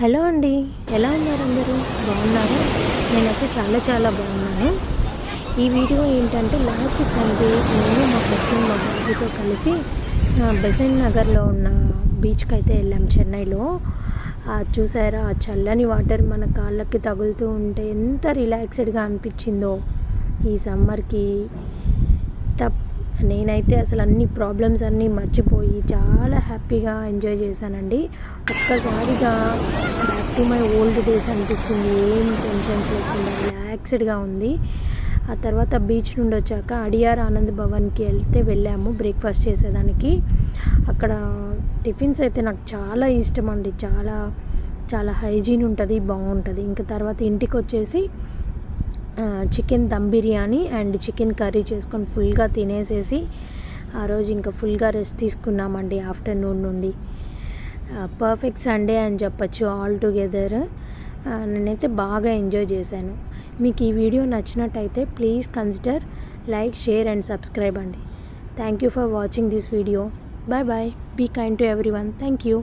Hello అండి, ఎలా ఉన్నారు అందరూ? బాగున్నారా? నేనైతే చాలా బాగున్నాను. ఈ వీడియో ఏంటంటే లాస్ట్ సండే నేను మా హస్బెండ్ మా బాబుతో కలిసి బెసెంట్ నగర్లో ఉన్న బీచ్కి అయితే వెళ్ళాం చెన్నైలో. చూసారా, ఆ చల్లని వాటర్ మన కాళ్ళకి తగులుతూ ఉంటే ఎంత రిలాక్స్డ్గా అనిపించిందో ఈ సమ్మర్కి. నేనైతే అసలు అన్ని ప్రాబ్లమ్స్ అన్నీ మర్చిపోయి చాలా హ్యాపీగా ఎంజాయ్ చేశానండి. ఒక్కసారిగా back to my old days అనిపించింది. ఏం టెన్షన్స్ లేకుండా రిలాక్స్డ్గా ఉంది. ఆ తర్వాత బీచ్ నుండి వచ్చాక అడియార్ ఆనంద్ భవన్కి వెళ్ళాము బ్రేక్ఫాస్ట్ చేసేదానికి. అక్కడ టిఫిన్స్ అయితే నాకు చాలా ఇష్టం అండి. చాలా హైజీన్ ఉంటుంది, బాగుంటుంది. ఇంకా తర్వాత ఇంటికి వచ్చేసి chicken dum biryani and chicken curry చేసుకొని ఫుల్గా తినేసేసి ఆ రోజు ఇంకా ఫుల్గా రెస్ట్ తీసుకున్నామండి ఆఫ్టర్నూన్ నుండి. పర్ఫెక్ట్ సండే అని చెప్పచ్చు ఆల్ టుగెదర్. నేనైతే బాగా ఎంజాయ్ చేశాను. మీకు ఈ వీడియో నచ్చినట్టయితే please consider like, share and subscribe అండి. Thank you for watching this video. Bye. Be kind to everyone. Thank you.